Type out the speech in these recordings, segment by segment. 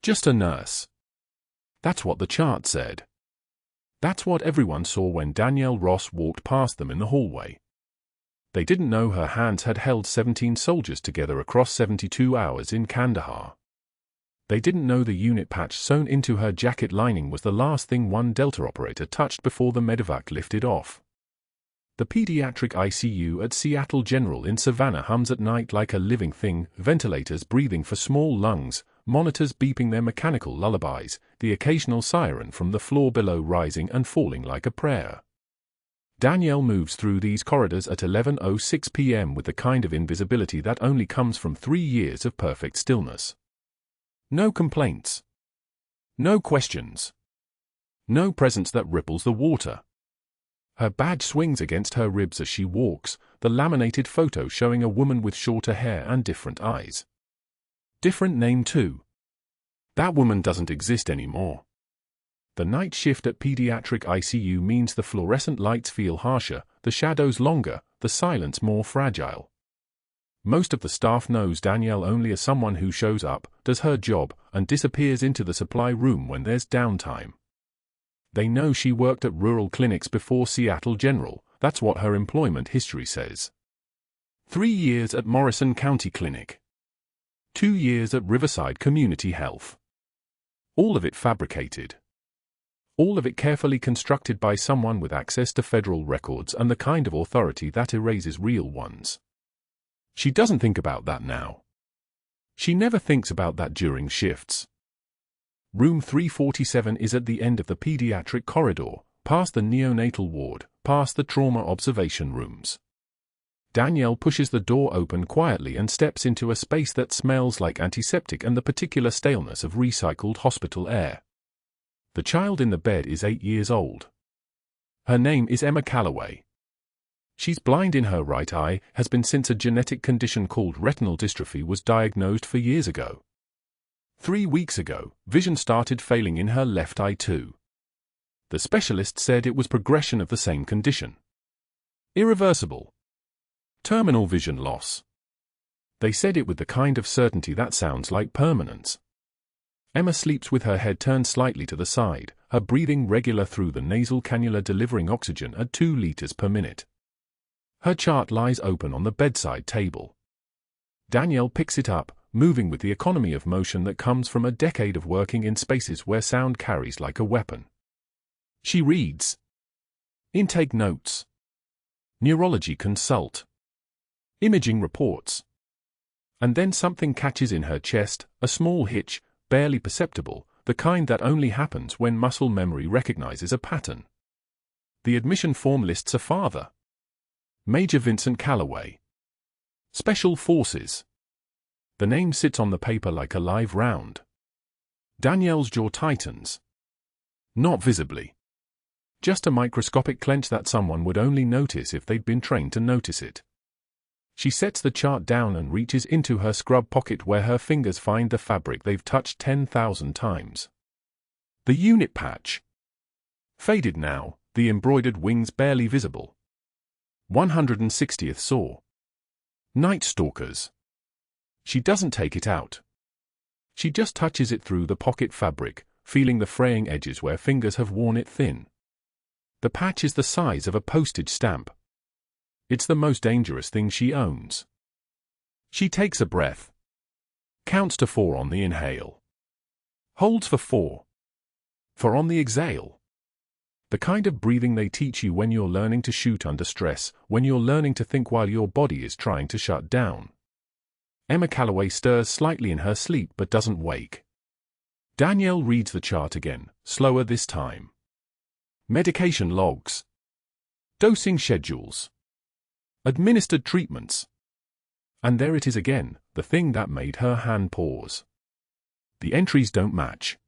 Just a nurse. That's what the chart said. That's what everyone saw when Danielle Ross walked past them in the hallway. They didn't know her hands had held 17 soldiers together across 72 hours in Kandahar. They didn't know the unit patch sewn into her jacket lining was the last thing one Delta operator touched before the medevac lifted off. The pediatric ICU at Seattle General in Savannah hums at night like a living thing, ventilators breathing for small lungs, monitors beeping their mechanical lullabies, the occasional siren from the floor below rising and falling like a prayer. Danielle moves through these corridors at 11:06 p.m. with the kind of invisibility that only comes from 3 years of perfect stillness. No complaints. No questions. No presence that ripples the water. Her badge swings against her ribs as she walks, the laminated photo showing a woman with shorter hair and different eyes. Different name too. That woman doesn't exist anymore. The night shift at pediatric ICU means the fluorescent lights feel harsher, the shadows longer, the silence more fragile. Most of the staff knows Danielle only as someone who shows up, does her job, and disappears into the supply room when there's downtime. They know she worked at rural clinics before Seattle General, that's what her employment history says. 3 years at Morrison County Clinic. 2 years at Riverside Community Health. All of it fabricated. All of it carefully constructed by someone with access to federal records and the kind of authority that erases real ones. She doesn't think about that now. She never thinks about that during shifts. Room 347 is at the end of the pediatric corridor, past the neonatal ward, past the trauma observation rooms. Danielle pushes the door open quietly and steps into a space that smells like antiseptic and the particular staleness of recycled hospital air. The child in the bed is 8 years old. Her name is Emma Calloway. She's blind in her right eye, has been since a genetic condition called retinal dystrophy was diagnosed 4 years ago. 3 weeks ago, vision started failing in her left eye too. The specialist said it was progression of the same condition. Irreversible. Terminal vision loss. They said it with the kind of certainty that sounds like permanence. Emma sleeps with her head turned slightly to the side, her breathing regular through the nasal cannula delivering oxygen at 2 liters per minute. Her chart lies open on the bedside table. Danielle picks it up, moving with the economy of motion that comes from a decade of working in spaces where sound carries like a weapon. She reads. Intake notes. Neurology consult. Imaging reports. And then something catches in her chest, a small hitch, barely perceptible, the kind that only happens when muscle memory recognizes a pattern. The admission form lists a father. Major Vincent Calloway. Special Forces. The name sits on the paper like a live round. Danielle's jaw tightens. Not visibly. Just a microscopic clench that someone would only notice if they'd been trained to notice it. She sets the chart down and reaches into her scrub pocket where her fingers find the fabric they've touched 10,000 times. The unit patch. Faded now, the embroidered wings barely visible. 160th saw. Night Stalkers. She doesn't take it out. She just touches it through the pocket fabric, feeling the fraying edges where fingers have worn it thin. The patch is the size of a postage stamp. It's the most dangerous thing she owns. She takes a breath. Counts to 4 on the inhale. Holds for 4. 4 on the exhale. The kind of breathing they teach you when you're learning to shoot under stress, when you're learning to think while your body is trying to shut down. Emma Calloway stirs slightly in her sleep but doesn't wake. Danielle reads the chart again, slower this time. Medication logs. Dosing schedules. Administered treatments. And there it is again, the thing that made her hand pause. The entries don't match.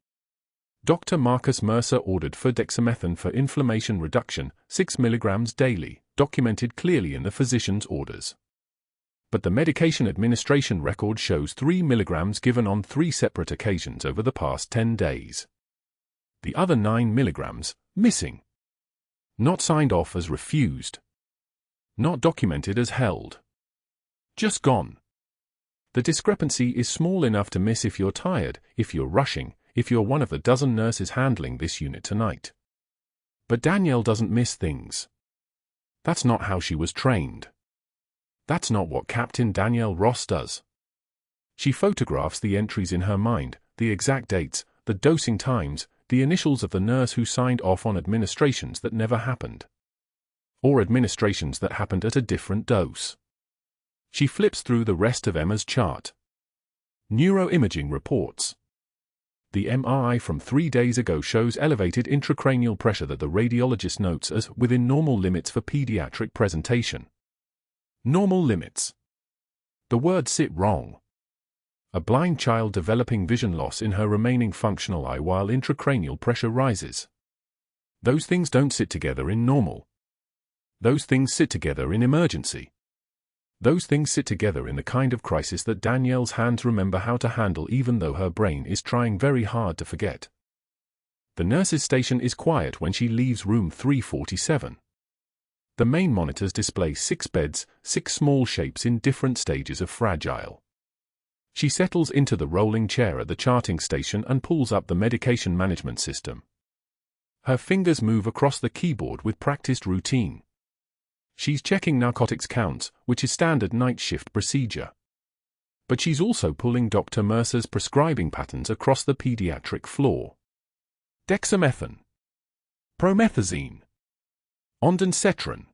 Dr. Marcus Mercer ordered for dexamethasone for inflammation reduction, 6 mg daily, documented clearly in the physician's orders. But the medication administration record shows 3 mg given on 3 separate occasions over the past 10 days. The other 9 mg, missing. Not signed off as refused. Not documented as held. Just gone. The discrepancy is small enough to miss if you're tired, if you're rushing, if you're one of the dozen nurses handling this unit tonight. But Danielle doesn't miss things. That's not how she was trained. That's not what Captain Danielle Ross does. She photographs the entries in her mind, the exact dates, the dosing times, the initials of the nurse who signed off on administrations that never happened. Or administrations that happened at a different dose. She flips through the rest of Emma's chart. Neuroimaging reports. The MRI from 3 days ago shows elevated intracranial pressure that the radiologist notes as within normal limits for pediatric presentation. Normal limits. The words sit wrong. A blind child developing vision loss in her remaining functional eye while intracranial pressure rises. Those things don't sit together in normal. Those things sit together in emergency. Those things sit together in the kind of crisis that Danielle's hands remember how to handle even though her brain is trying very hard to forget. The nurse's station is quiet when she leaves room 347. The main monitors display 6 beds, 6 small shapes in different stages of fragile. She settles into the rolling chair at the charting station and pulls up the medication management system. Her fingers move across the keyboard with practiced routine. She's checking narcotics counts, which is standard night shift procedure. But she's also pulling Dr. Mercer's prescribing patterns across the pediatric floor. Dexamethasone, promethazine, ondansetron.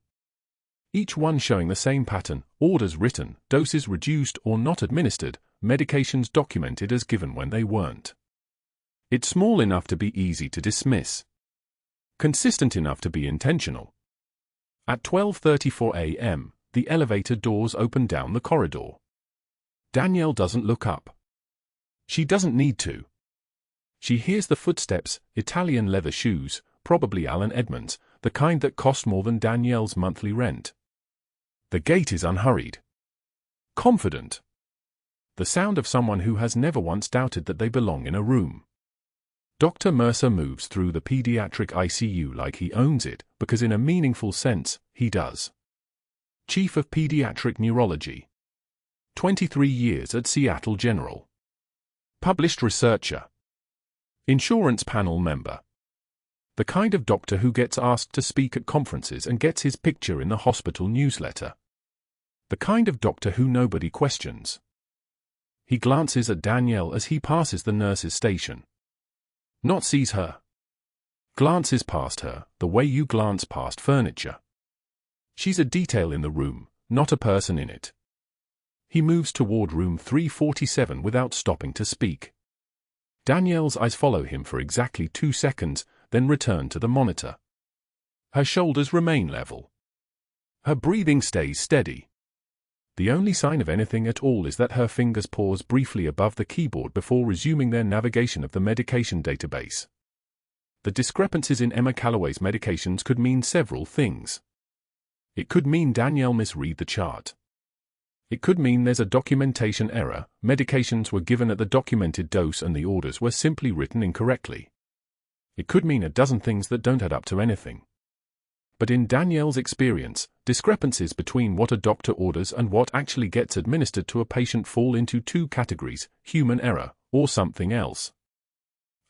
Each one showing the same pattern, orders written, doses reduced or not administered, medications documented as given when they weren't. It's small enough to be easy to dismiss. Consistent enough to be intentional. At 12:34 a.m., the elevator doors open down the corridor. Danielle doesn't look up. She doesn't need to. She hears the footsteps, Italian leather shoes, probably Alan Edmonds, the kind that cost more than Danielle's monthly rent. The gait is unhurried. Confident. The sound of someone who has never once doubted that they belong in a room. Dr. Mercer moves through the pediatric ICU like he owns it, because in a meaningful sense, he does. Chief of Pediatric Neurology. 23 years at Seattle General. Published researcher. Insurance panel member. The kind of doctor who gets asked to speak at conferences and gets his picture in the hospital newsletter. The kind of doctor who nobody questions. He glances at Danielle as he passes the nurse's station. Not sees her. Glances past her, the way you glance past furniture. She's a detail in the room, not a person in it. He moves toward room 347 without stopping to speak. Danielle's eyes follow him for exactly 2 seconds, then return to the monitor. Her shoulders remain level. Her breathing stays steady. The only sign of anything at all is that her fingers pause briefly above the keyboard before resuming their navigation of the medication database. The discrepancies in Emma Calloway's medications could mean several things. It could mean Danielle misread the chart. It could mean there's a documentation error, medications were given at the documented dose and the orders were simply written incorrectly. It could mean a dozen things that don't add up to anything. But in Danielle's experience, discrepancies between what a doctor orders and what actually gets administered to a patient fall into 2 categories, human error, or something else.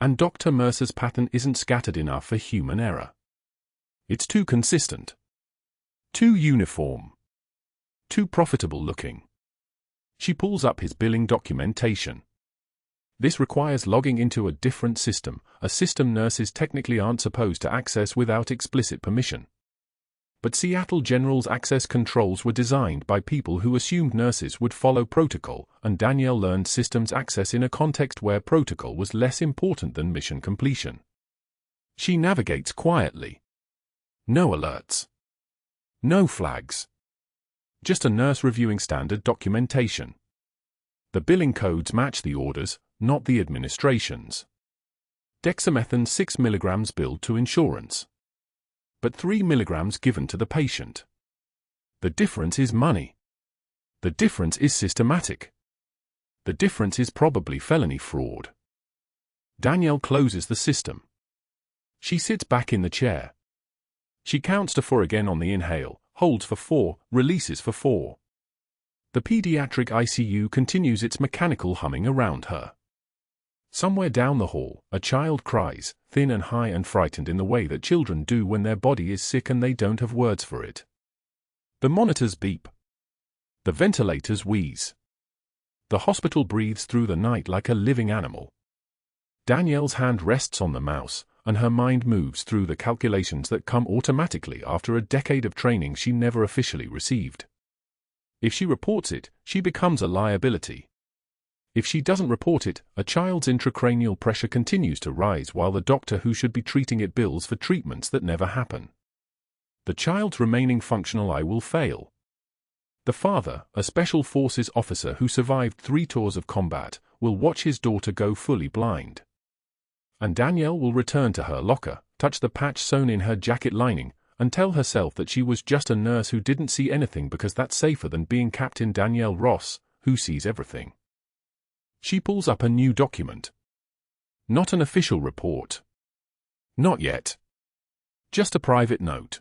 And Dr. Mercer's pattern isn't scattered enough for human error. It's too consistent. Too uniform. Too profitable looking. She pulls up his billing documentation. This requires logging into a different system, a system nurses technically aren't supposed to access without explicit permission. But Seattle General's access controls were designed by people who assumed nurses would follow protocol, and Danielle learned systems access in a context where protocol was less important than mission completion. She navigates quietly. No alerts. No flags. Just a nurse reviewing standard documentation. The billing codes match the orders, not the administrations. Dexamethasone 6 mg billed to insurance. But 3 mg given to the patient. The difference is money. The difference is systematic. The difference is probably felony fraud. Danielle closes the system. She sits back in the chair. She counts to 4 again on the inhale, holds for 4, releases for 4. The pediatric ICU continues its mechanical humming around her. Somewhere down the hall, a child cries, thin and high and frightened in the way that children do when their body is sick and they don't have words for it. The monitors beep. The ventilators wheeze. The hospital breathes through the night like a living animal. Danielle's hand rests on the mouse, and her mind moves through the calculations that come automatically after a decade of training she never officially received. If she reports it, she becomes a liability. If she doesn't report it, a child's intracranial pressure continues to rise while the doctor who should be treating it bills for treatments that never happen. The child's remaining functional eye will fail. The father, a special forces officer who survived 3 tours of combat, will watch his daughter go fully blind. And Danielle will return to her locker, touch the patch sewn in her jacket lining, and tell herself that she was just a nurse who didn't see anything because that's safer than being Captain Danielle Ross, who sees everything. She pulls up a new document. Not an official report. Not yet. Just a private note.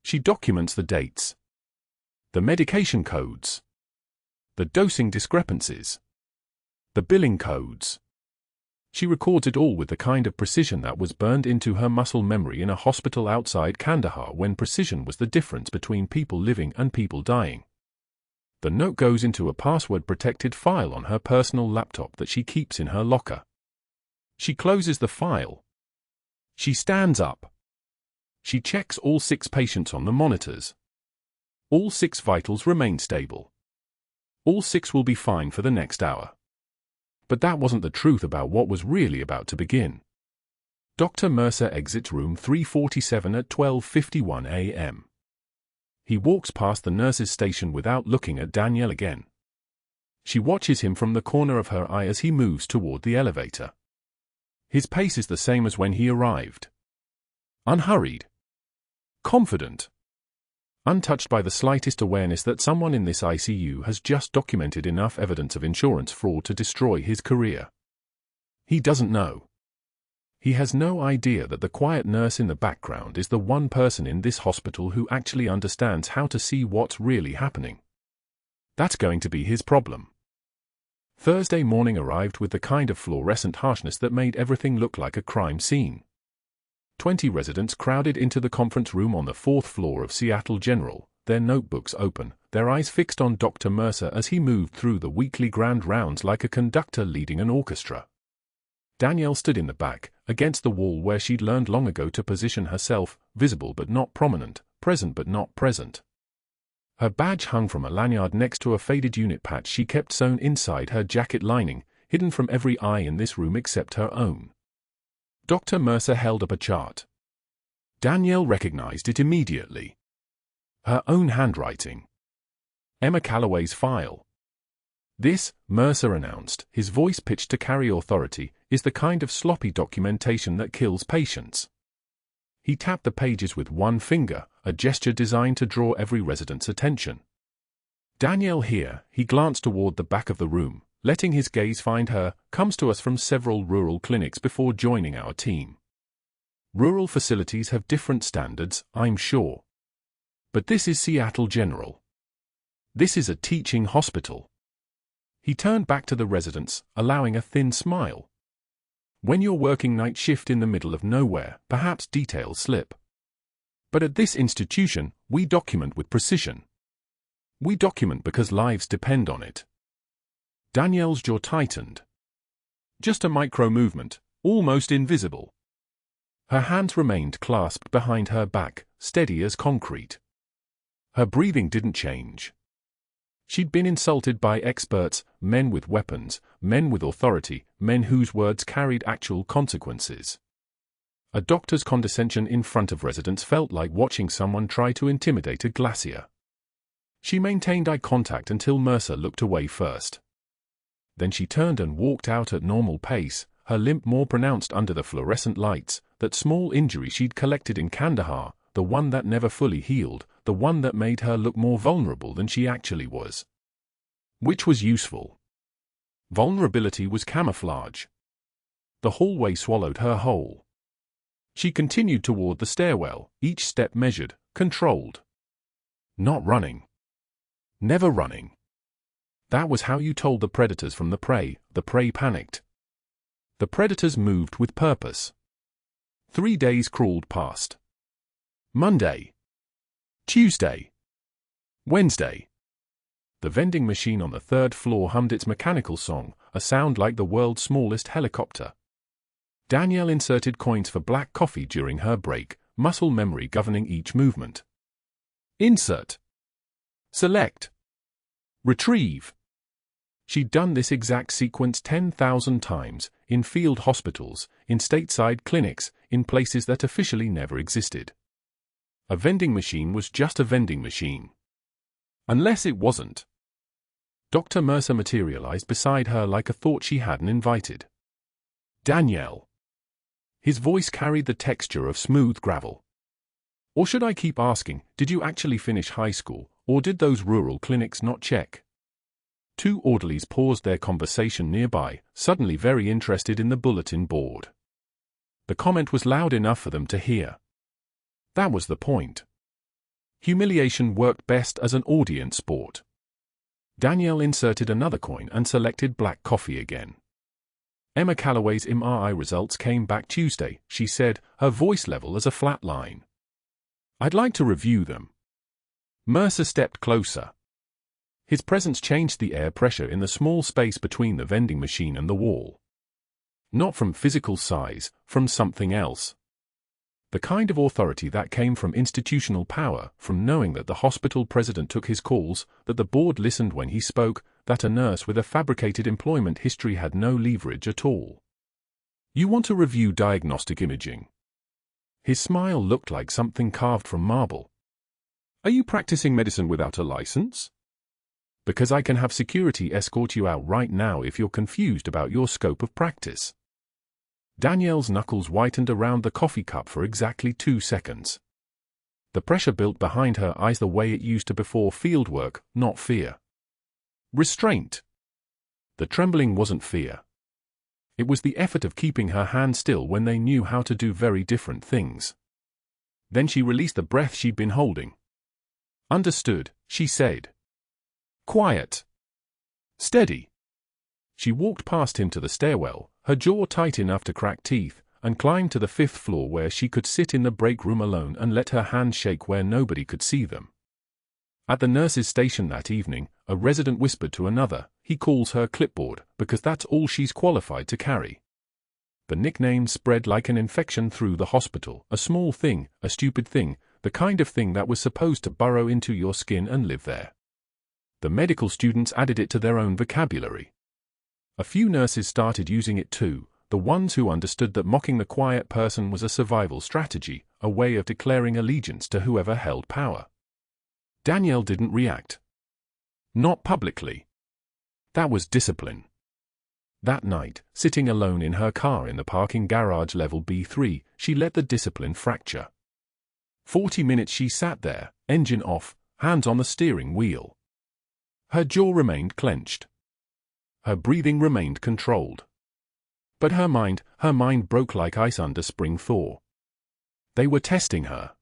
She documents the dates, the medication codes, the dosing discrepancies, the billing codes. She records it all with the kind of precision that was burned into her muscle memory in a hospital outside Kandahar when precision was the difference between people living and people dying. The note goes into a password-protected file on her personal laptop that she keeps in her locker. She closes the file. She stands up. She checks all 6 patients on the monitors. All 6 vitals remain stable. All 6 will be fine for the next hour. But that wasn't the truth about what was really about to begin. Dr. Mercer exits room 347 at 12:51 a.m. He walks past the nurse's station without looking at Danielle again. She watches him from the corner of her eye as he moves toward the elevator. His pace is the same as when he arrived. Unhurried. Confident. Untouched by the slightest awareness that someone in this ICU has just documented enough evidence of insurance fraud to destroy his career. He doesn't know. He has no idea that the quiet nurse in the background is the one person in this hospital who actually understands how to see what's really happening. That's going to be his problem. Thursday morning arrived with the kind of fluorescent harshness that made everything look like a crime scene. 20 residents crowded into the conference room on the 4th floor of Seattle General, their notebooks open, their eyes fixed on Dr. Mercer as he moved through the weekly grand rounds like a conductor leading an orchestra. Danielle stood in the back, against the wall where she'd learned long ago to position herself, visible but not prominent, present but not present. Her badge hung from a lanyard next to a faded unit patch she kept sewn inside her jacket lining, hidden from every eye in this room except her own. Dr. Mercer held up a chart. Danielle recognized it immediately. Her own handwriting. Emma Calloway's file. This, Mercer announced, his voice pitched to carry authority, is the kind of sloppy documentation that kills patients. He tapped the pages with one finger, a gesture designed to draw every resident's attention. Danielle here, he glanced toward the back of the room, letting his gaze find her, comes to us from several rural clinics before joining our team. Rural facilities have different standards, I'm sure. But this is Seattle General. This is a teaching hospital. He turned back to the residents, allowing a thin smile. When you're working night shift in the middle of nowhere, perhaps details slip. But at this institution, we document with precision. We document because lives depend on it. Danielle's jaw tightened. Just a micro movement, almost invisible. Her hands remained clasped behind her back, steady as concrete. Her breathing didn't change. She'd been insulted by experts, men with weapons, men with authority, men whose words carried actual consequences. A doctor's condescension in front of residents felt like watching someone try to intimidate a glacier. She maintained eye contact until Mercer looked away first. Then she turned and walked out at normal pace, her limp more pronounced under the fluorescent lights, that small injury she'd collected in Kandahar, the one that never fully healed, the one that made her look more vulnerable than she actually was. Which was useful. Vulnerability was camouflage. The hallway swallowed her whole. She continued toward the stairwell, each step measured, controlled. Not running. Never running. That was how you told the predators from the prey. The prey panicked. The predators moved with purpose. 3 days crawled past. Monday. Tuesday. Wednesday. The vending machine on the 3rd floor hummed its mechanical song, a sound like the world's smallest helicopter. Danielle inserted coins for black coffee during her break, muscle memory governing each movement. Insert. Select. Retrieve. She'd done this exact sequence 10,000 times, in field hospitals, in stateside clinics, in places that officially never existed. A vending machine was just a vending machine. Unless it wasn't. Dr. Mercer materialized beside her like a thought she hadn't invited. Danielle. His voice carried the texture of smooth gravel. Or should I keep asking, did you actually finish high school, or did those rural clinics not check? 2 orderlies paused their conversation nearby, suddenly very interested in the bulletin board. The comment was loud enough for them to hear. That was the point. Humiliation worked best as an audience sport. Danielle inserted another coin and selected black coffee again. Emma Calloway's MRI results came back Tuesday, she said, her voice level as a flat line. I'd like to review them. Mercer stepped closer. His presence changed the air pressure in the small space between the vending machine and the wall. Not from physical size, from something else. The kind of authority that came from institutional power, from knowing that the hospital president took his calls, that the board listened when he spoke, that a nurse with a fabricated employment history had no leverage at all. You want to review diagnostic imaging? His smile looked like something carved from marble. Are you practicing medicine without a license? Because I can have security escort you out right now if you're confused about your scope of practice. Danielle's knuckles whitened around the coffee cup for exactly 2 seconds. The pressure built behind her eyes the way it used to before fieldwork, not fear. Restraint. The trembling wasn't fear. It was the effort of keeping her hand still when they knew how to do very different things. Then she released the breath she'd been holding. Understood, she said. Quiet. Steady. She walked past him to the stairwell, her jaw tight enough to crack teeth, and climbed to the 5th floor where she could sit in the break room alone and let her hands shake where nobody could see them. At the nurse's station that evening, a resident whispered to another, he calls her clipboard, because that's all she's qualified to carry. The nickname spread like an infection through the hospital, a small thing, a stupid thing, the kind of thing that was supposed to burrow into your skin and live there. The medical students added it to their own vocabulary. A few nurses started using it too, the ones who understood that mocking the quiet person was a survival strategy, a way of declaring allegiance to whoever held power. Danielle didn't react. Not publicly. That was discipline. That night, sitting alone in her car in the parking garage level B3, she let the discipline fracture. 40 minutes she sat there, engine off, hands on the steering wheel. Her jaw remained clenched. Her breathing remained controlled. But her mind broke like ice under spring thaw. They were testing her.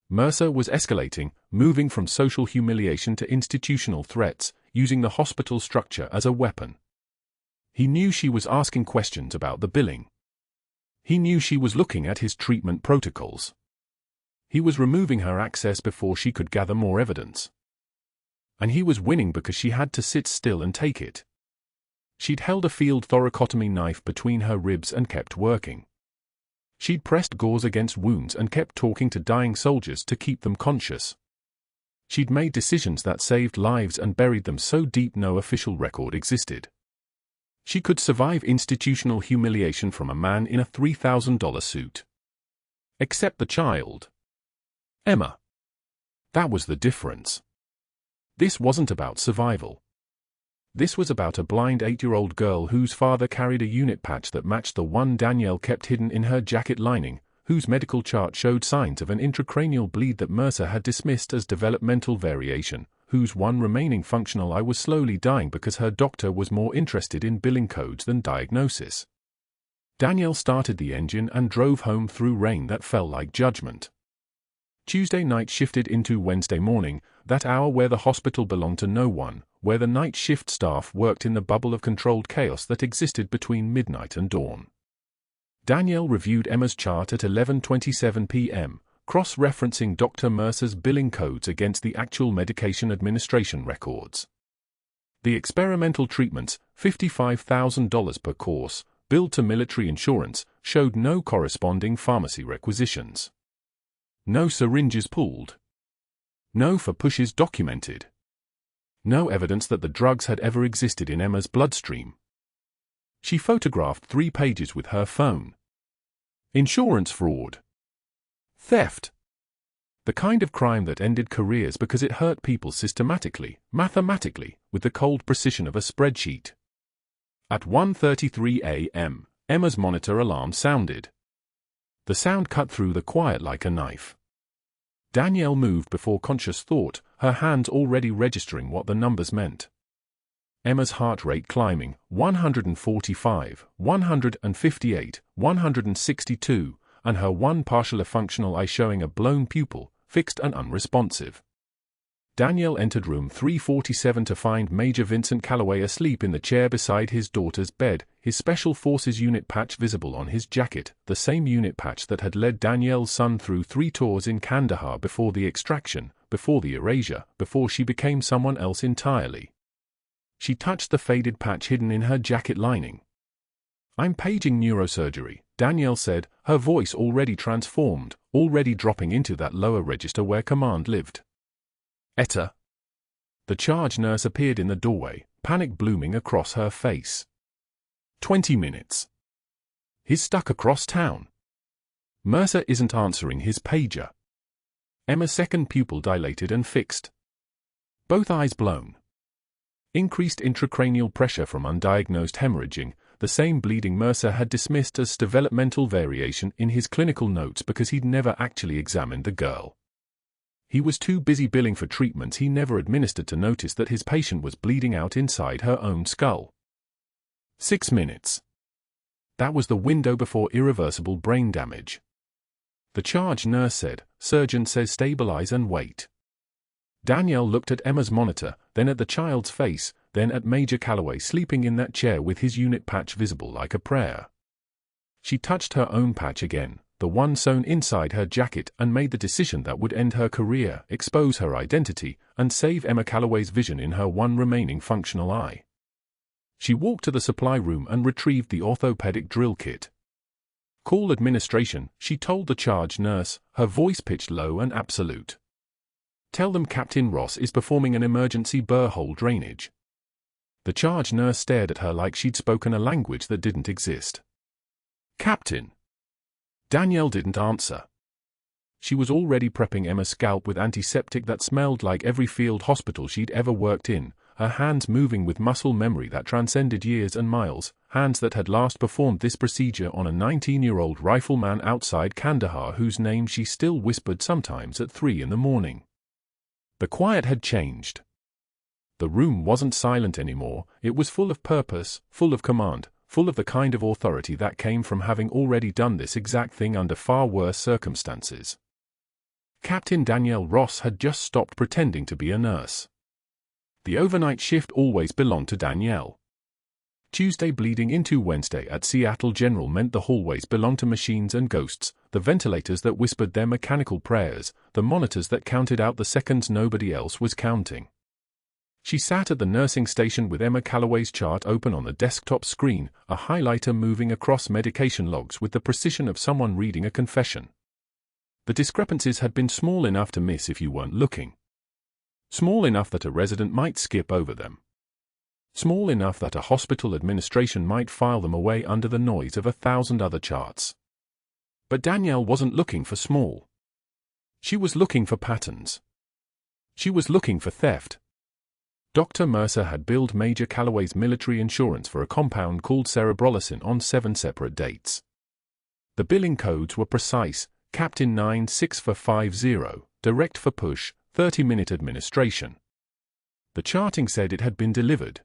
Mercer was escalating, moving from social humiliation to institutional threats, using the hospital structure as a weapon. He knew she was asking questions about the billing. He knew she was looking at his treatment protocols. He was removing her access before she could gather more evidence. And he was winning because she had to sit still and take it. She'd held a field thoracotomy knife between her ribs and kept working. She'd pressed gauze against wounds and kept talking to dying soldiers to keep them conscious. She'd made decisions that saved lives and buried them so deep no official record existed. She could survive institutional humiliation from a man in a $3,000 suit. Except the child. Emma. That was the difference. This wasn't about survival. This was about a blind 8-year-old girl whose father carried a unit patch that matched the one Danielle kept hidden in her jacket lining, whose medical chart showed signs of an intracranial bleed that Mercer had dismissed as developmental variation, whose one remaining functional eye was slowly dying because her doctor was more interested in billing codes than diagnosis. Danielle started the engine and drove home through rain that fell like judgment. Tuesday night shifted into Wednesday morning, that hour where the hospital belonged to no one, where the night shift staff worked in the bubble of controlled chaos that existed between midnight and dawn. Danielle reviewed Emma's chart at 11:27 p.m., cross-referencing Dr. Mercer's billing codes against the actual medication administration records. The experimental treatments, $55,000 per course, billed to military insurance, showed no corresponding pharmacy requisitions. No syringes pulled. No for-pushes documented. No evidence that the drugs had ever existed in Emma's bloodstream. She photographed 3 pages with her phone. Insurance fraud. Theft. The kind of crime that ended careers because it hurt people systematically, mathematically, with the cold precision of a spreadsheet. At 1:33 a.m., Emma's monitor alarm sounded. The sound cut through the quiet like a knife. Danielle moved before conscious thought, her hands already registering what the numbers meant. Emma's heart rate climbing, 145, 158, 162, and her one partially functional eye showing a blown pupil, fixed and unresponsive. Danielle entered room 347 to find Major Vincent Calloway asleep in the chair beside his daughter's bed, his Special Forces unit patch visible on his jacket, the same unit patch that had led Danielle's son through 3 tours in Kandahar before the extraction, before the erasure, before she became someone else entirely. She touched the faded patch hidden in her jacket lining. "I'm paging neurosurgery," Danielle said, her voice already transformed, already dropping into that lower register where command lived. "Etta." The charge nurse appeared in the doorway, panic blooming across her face. 20 minutes. He's stuck across town. Mercer isn't answering his pager. Emma's second pupil dilated and fixed. Both eyes blown. Increased intracranial pressure from undiagnosed hemorrhaging, the same bleeding Mercer had dismissed as developmental variation in his clinical notes because he'd never actually examined the girl. He was too busy billing for treatments he never administered to notice that his patient was bleeding out inside her own skull. 6 minutes. That was the window before irreversible brain damage. The charge nurse said, "Surgeon says stabilize and wait." Danielle looked at Emma's monitor, then at the child's face, then at Major Calloway sleeping in that chair with his unit patch visible like a prayer. She touched her own patch again, the one sewn inside her jacket, and made the decision that would end her career, expose her identity, and save Emma Calloway's vision in her one remaining functional eye. She walked to the supply room and retrieved the orthopedic drill kit. "Call administration," she told the charge nurse, her voice pitched low and absolute. "Tell them Captain Ross is performing an emergency burr hole drainage." The charge nurse stared at her like she'd spoken a language that didn't exist. "Captain." Danielle didn't answer. She was already prepping Emma's scalp with antiseptic that smelled like every field hospital she'd ever worked in, her hands moving with muscle memory that transcended years and miles, hands that had last performed this procedure on a 19-year-old rifleman outside Kandahar whose name she still whispered sometimes at 3 in the morning. The quiet had changed. The room wasn't silent anymore, it was full of purpose, full of command, full of the kind of authority that came from having already done this exact thing under far worse circumstances. Captain Danielle Ross had just stopped pretending to be a nurse. The overnight shift always belonged to Danielle. Tuesday bleeding into Wednesday at Seattle General meant the hallways belonged to machines and ghosts, the ventilators that whispered their mechanical prayers, the monitors that counted out the seconds nobody else was counting. She sat at the nursing station with Emma Calloway's chart open on the desktop screen, a highlighter moving across medication logs with the precision of someone reading a confession. The discrepancies had been small enough to miss if you weren't looking. Small enough that a resident might skip over them. Small enough that a hospital administration might file them away under the noise of 1,000 other charts. But Danielle wasn't looking for small. She was looking for patterns. She was looking for theft. Dr. Mercer had billed Major Calloway's military insurance for a compound called cerebrolocin on 7 separate dates. The billing codes were precise: Captain 96450, direct for push, 30-minute administration. The charting said it had been delivered.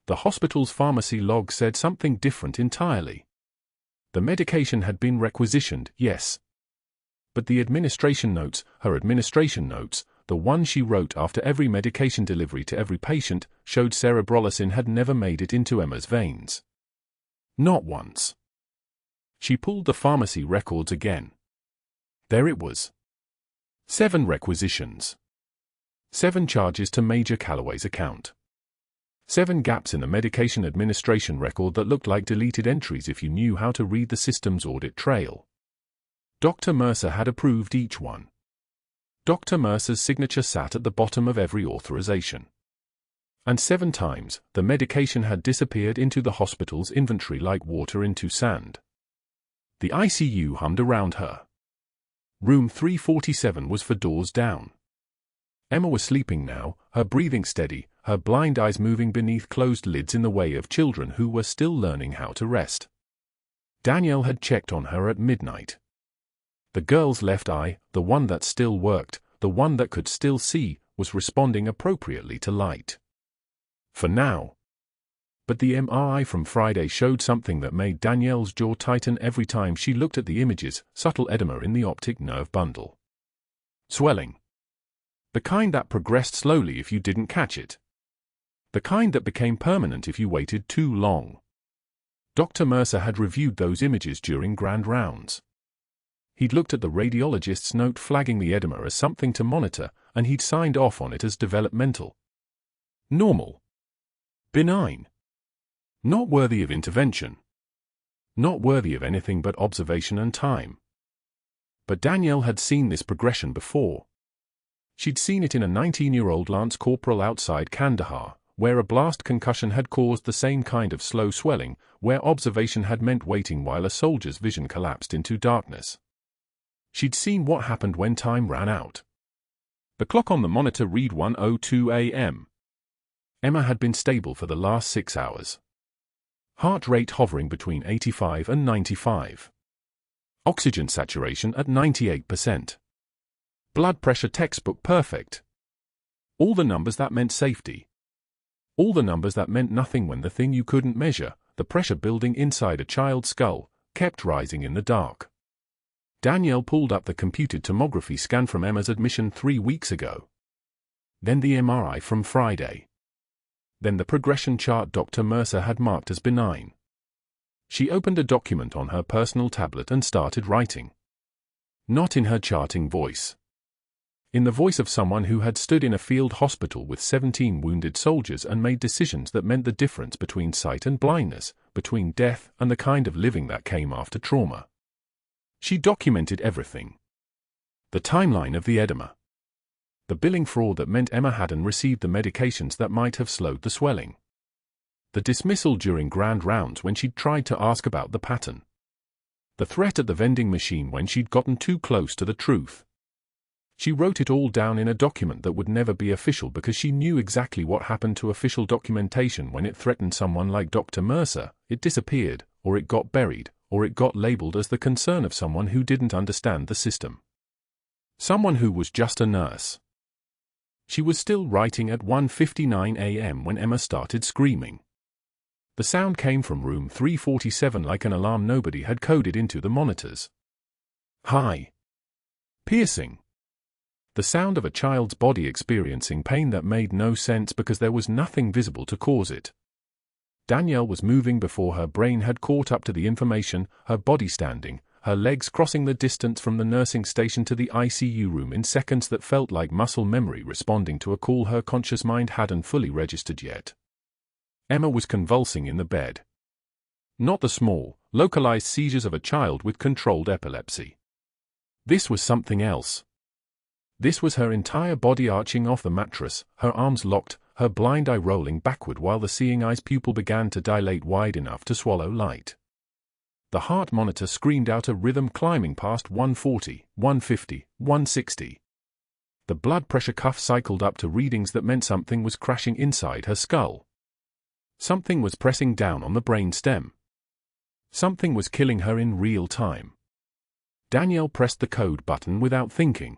The hospital's pharmacy log said something different entirely. The medication had been requisitioned, yes. But the administration notes, her administration notes, the one she wrote after every medication delivery to every patient, showed cerebrolacin had never made it into Emma's veins. Not once. She pulled the pharmacy records again. There it was. 7 requisitions. 7 charges to Major Calloway's account. 7 gaps in the medication administration record that looked like deleted entries if you knew how to read the system's audit trail. Dr. Mercer had approved each one. Dr. Mercer's signature sat at the bottom of every authorization. And 7 times, the medication had disappeared into the hospital's inventory like water into sand. The ICU hummed around her. Room 347 was for doors down. Emma was sleeping now, her breathing steady, her blind eyes moving beneath closed lids in the way of children who were still learning how to rest. Danielle had checked on her at midnight. The girl's left eye, the one that still worked, the one that could still see, was responding appropriately to light. For now. But the MRI from Friday showed something that made Danielle's jaw tighten every time she looked at the images: subtle edema in the optic nerve bundle. Swelling. The kind that progressed slowly if you didn't catch it. The kind that became permanent if you waited too long. Dr. Mercer had reviewed those images during grand rounds. He'd looked at the radiologist's note flagging the edema as something to monitor, and he'd signed off on it as developmental. Normal. Benign. Not worthy of intervention. Not worthy of anything but observation and time. But Danielle had seen this progression before. She'd seen it in a 19-year-old lance corporal outside Kandahar, where a blast concussion had caused the same kind of slow swelling, where observation had meant waiting while a soldier's vision collapsed into darkness. She'd seen what happened when time ran out. The clock on the monitor read 1:02 a.m. Emma had been stable for the last 6 hours. Heart rate hovering between 85 and 95. Oxygen saturation at 98%. Blood pressure textbook perfect. All the numbers that meant safety. All the numbers that meant nothing when the thing you couldn't measure, the pressure building inside a child's skull, kept rising in the dark. Danielle pulled up the computed tomography scan from Emma's admission 3 weeks ago. Then the MRI from Friday. Then the progression chart Dr. Mercer had marked as benign. She opened a document on her personal tablet and started writing. Not in her charting voice. In the voice of someone who had stood in a field hospital with 17 wounded soldiers and made decisions that meant the difference between sight and blindness, between death and the kind of living that came after trauma. She documented everything. The timeline of the edema. The billing fraud that meant Emma hadn't received the medications that might have slowed the swelling. The dismissal during grand rounds when she'd tried to ask about the pattern. The threat at the vending machine when she'd gotten too close to the truth. She wrote it all down in a document that would never be official because she knew exactly what happened to official documentation when it threatened someone like Dr. Mercer. It disappeared, or it got buried, or it got labeled as the concern of someone who didn't understand the system. Someone who was just a nurse. She was still writing at 1:59 a.m. when Emma started screaming. The sound came from room 347 like an alarm nobody had coded into the monitors. High. Piercing. The sound of a child's body experiencing pain that made no sense because there was nothing visible to cause it. Danielle was moving before her brain had caught up to the information, her body standing, her legs crossing the distance from the nursing station to the ICU room in seconds that felt like muscle memory responding to a call her conscious mind hadn't fully registered yet. Emma was convulsing in the bed. Not the small, localized seizures of a child with controlled epilepsy. This was something else. This was her entire body arching off the mattress, her arms locked, her blind eye rolling backward while the seeing eye's pupil began to dilate wide enough to swallow light. The heart monitor screamed out a rhythm climbing past 140, 150, 160. The blood pressure cuff cycled up to readings that meant something was crashing inside her skull. Something was pressing down on the brain stem. Something was killing her in real time. Danielle pressed the code button without thinking.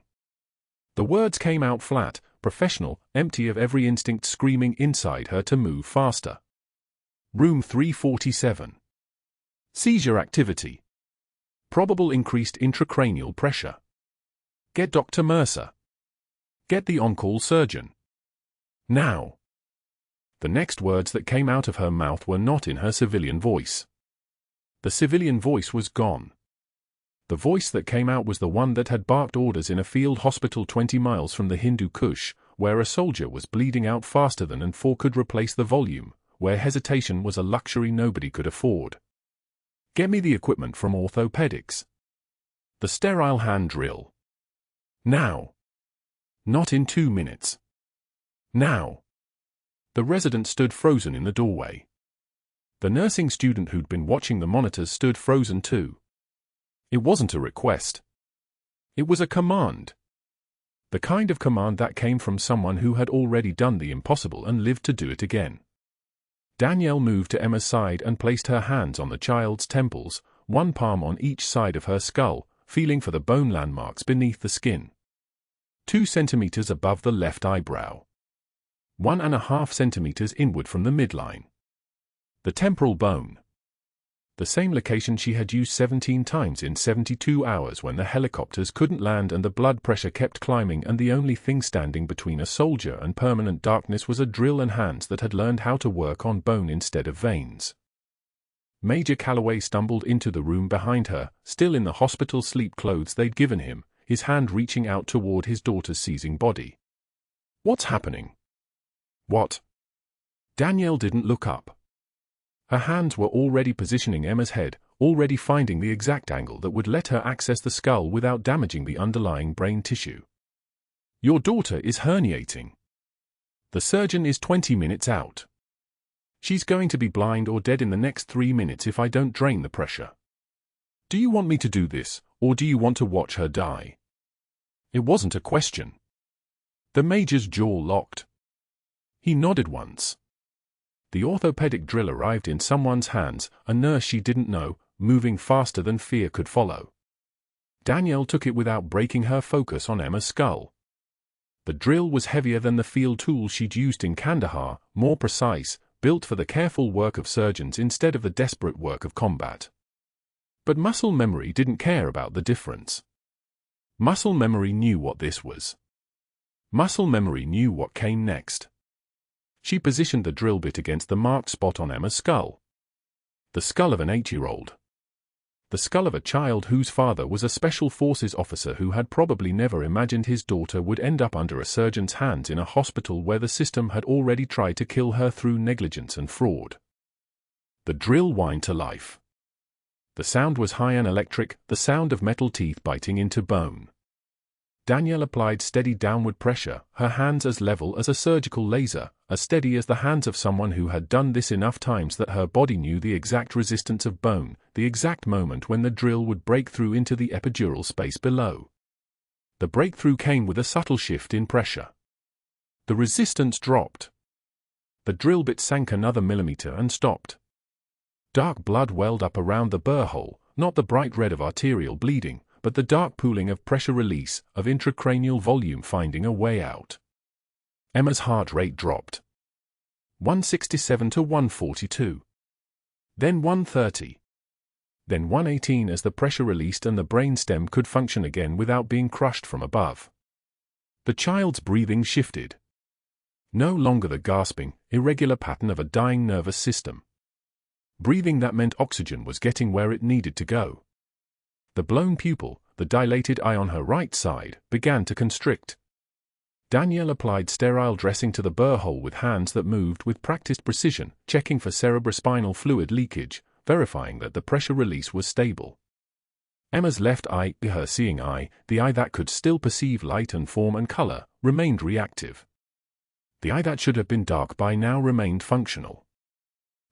The words came out flat, professional, empty of every instinct screaming inside her to move faster. Room 347. Seizure activity. Probable increased intracranial pressure. Get Dr. Mercer. Get the on-call surgeon. Now. The next words that came out of her mouth were not in her civilian voice. The civilian voice was gone. The voice that came out was the one that had barked orders in a field hospital 20 miles from the Hindu Kush, where a soldier was bleeding out faster than an A4 could replace the volume, where hesitation was a luxury nobody could afford. Get me the equipment from orthopedics. The sterile hand drill. Now. Not in 2 minutes. Now. The resident stood frozen in the doorway. The nursing student who'd been watching the monitors stood frozen too. It wasn't a request. It was a command. The kind of command that came from someone who had already done the impossible and lived to do it again. Danielle moved to Emma's side and placed her hands on the child's temples, one palm on each side of her skull, feeling for the bone landmarks beneath the skin. 2 centimeters above the left eyebrow. 1.5 centimeters inward from the midline. The temporal bone. The same location she had used 17 times in 72 hours when the helicopters couldn't land and the blood pressure kept climbing, and the only thing standing between a soldier and permanent darkness was a drill and hands that had learned how to work on bone instead of veins. Major Calloway stumbled into the room behind her, still in the hospital sleep clothes they'd given him, his hand reaching out toward his daughter's seizing body. What's happening? What? Danielle didn't look up. Her hands were already positioning Emma's head, already finding the exact angle that would let her access the skull without damaging the underlying brain tissue. Your daughter is herniating. The surgeon is 20 minutes out. She's going to be blind or dead in the next 3 minutes if I don't drain the pressure. Do you want me to do this, or do you want to watch her die? It wasn't a question. The major's jaw locked. He nodded once. The orthopedic drill arrived in someone's hands, a nurse she didn't know, moving faster than fear could follow. Danielle took it without breaking her focus on Emma's skull. The drill was heavier than the field tool she'd used in Kandahar, more precise, built for the careful work of surgeons instead of the desperate work of combat. But muscle memory didn't care about the difference. Muscle memory knew what this was. Muscle memory knew what came next. She positioned the drill bit against the marked spot on Emma's skull. The skull of an 8-year-old. The skull of a child whose father was a special forces officer who had probably never imagined his daughter would end up under a surgeon's hands in a hospital where the system had already tried to kill her through negligence and fraud. The drill whined to life. The sound was high and electric, the sound of metal teeth biting into bone. Danielle applied steady downward pressure, her hands as level as a surgical laser, as steady as the hands of someone who had done this enough times that her body knew the exact resistance of bone, the exact moment when the drill would break through into the epidural space below. The breakthrough came with a subtle shift in pressure. The resistance dropped. The drill bit sank another millimeter and stopped. Dark blood welled up around the burr hole, not the bright red of arterial bleeding, but the dark pooling of pressure release, of intracranial volume finding a way out. Emma's heart rate dropped. 167 to 142. Then 130. Then 118 as the pressure released and the brainstem could function again without being crushed from above. The child's breathing shifted. No longer the gasping, irregular pattern of a dying nervous system. Breathing that meant oxygen was getting where it needed to go. The blown pupil, the dilated eye on her right side, began to constrict. Danielle applied sterile dressing to the burr hole with hands that moved with practiced precision, checking for cerebrospinal fluid leakage, verifying that the pressure release was stable. Emma's left eye, her seeing eye, the eye that could still perceive light and form and color, remained reactive. The eye that should have been dark by now remained functional.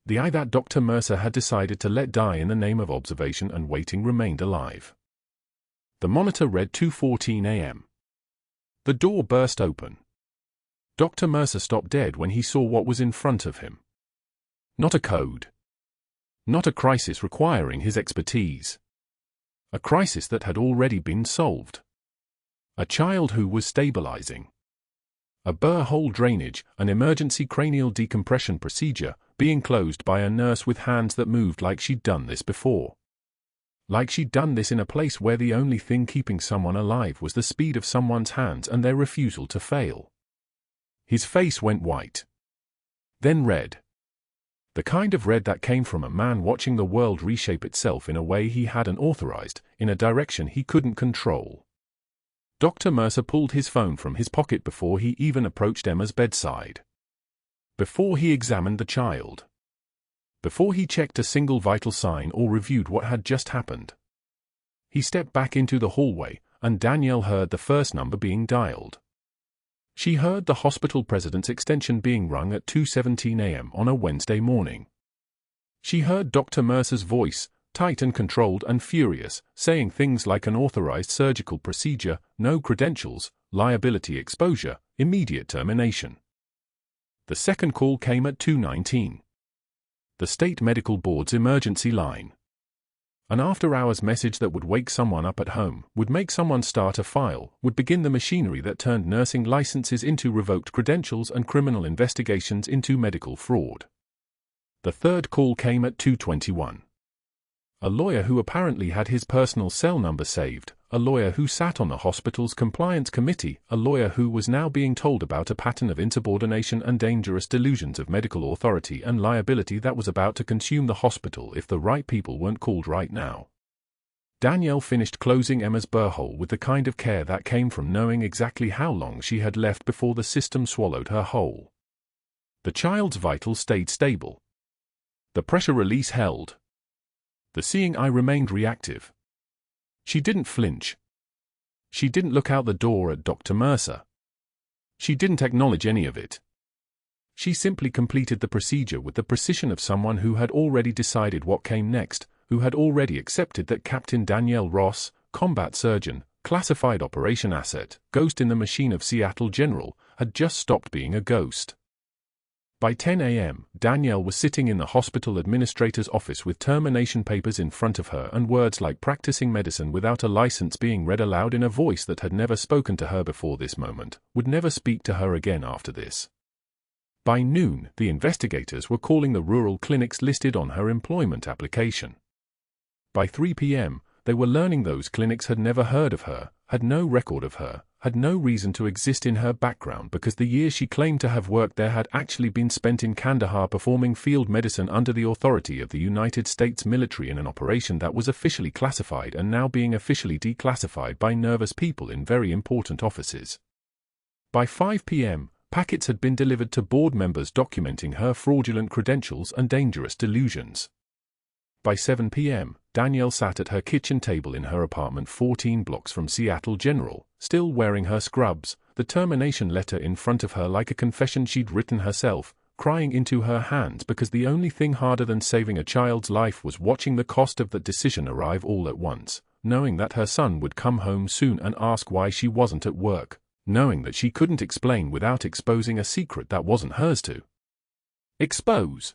The eye that Dr. Mercer had decided to let die in the name of observation and waiting remained alive. The monitor read 2:14 a.m. The door burst open. Dr. Mercer stopped dead when he saw what was in front of him. Not a code. Not a crisis requiring his expertise. A crisis that had already been solved. A child who was stabilizing. A burr hole drainage, an emergency cranial decompression procedure, being closed by a nurse with hands that moved like she'd done this before. Like she'd done this in a place where the only thing keeping someone alive was the speed of someone's hands and their refusal to fail. His face went white. Then red. The kind of red that came from a man watching the world reshape itself in a way he hadn't authorized, in a direction he couldn't control. Dr. Mercer pulled his phone from his pocket before he even approached Emma's bedside. Before he examined the child. Before he checked a single vital sign or reviewed what had just happened. He stepped back into the hallway, and Danielle heard the first number being dialed. She heard the hospital president's extension being rung at 2:17 a.m. on a Wednesday morning. She heard Dr. Mercer's voice, tight and controlled and furious, saying things like unauthorized surgical procedure, no credentials, liability exposure, immediate termination. The second call came at 2:19. The State Medical Board's emergency line. An after-hours message that would wake someone up at home, would make someone start a file, would begin the machinery that turned nursing licenses into revoked credentials and criminal investigations into medical fraud. The third call came at 2:21. A lawyer who apparently had his personal cell number saved, a lawyer who sat on the hospital's compliance committee, a lawyer who was now being told about a pattern of insubordination and dangerous delusions of medical authority and liability that was about to consume the hospital if the right people weren't called right now. Danielle finished closing Emma's burr-hole with the kind of care that came from knowing exactly how long she had left before the system swallowed her whole. The child's vitals stayed stable. The pressure release held. The seeing eye remained reactive. She didn't flinch. She didn't look out the door at Dr. Mercer. She didn't acknowledge any of it. She simply completed the procedure with the precision of someone who had already decided what came next, who had already accepted that Captain Danielle Ross, combat surgeon, classified operation asset, ghost in the machine of Seattle General, had just stopped being a ghost. By 10 a.m., Danielle was sitting in the hospital administrator's office with termination papers in front of her and words like practicing medicine without a license being read aloud in a voice that had never spoken to her before this moment, would never speak to her again after this. By noon, the investigators were calling the rural clinics listed on her employment application. By 3 p.m., they were learning those clinics had never heard of her, had no record of her, had no reason to exist in her background because the years she claimed to have worked there had actually been spent in Kandahar performing field medicine under the authority of the United States military in an operation that was officially classified and now being officially declassified by nervous people in very important offices. By 5 p.m., packets had been delivered to board members documenting her fraudulent credentials and dangerous delusions. By 7 p.m., Danielle sat at her kitchen table in her apartment 14 blocks from Seattle General, still wearing her scrubs, the termination letter in front of her like a confession she'd written herself, crying into her hands because the only thing harder than saving a child's life was watching the cost of that decision arrive all at once, knowing that her son would come home soon and ask why she wasn't at work, knowing that she couldn't explain without exposing a secret that wasn't hers to expose.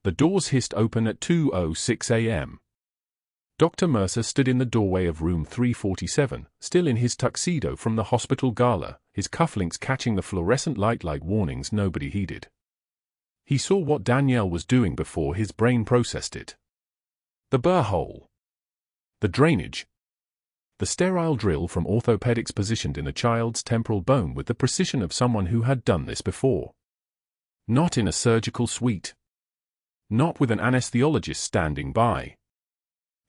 The doors hissed open at 2:06 a.m. Dr. Mercer stood in the doorway of room 347, still in his tuxedo from the hospital gala, his cufflinks catching the fluorescent light like warnings nobody heeded. He saw what Danielle was doing before his brain processed it. The burr hole. The drainage. The sterile drill from orthopedics positioned in the child's temporal bone with the precision of someone who had done this before. Not in a surgical suite. Not with an anesthesiologist standing by.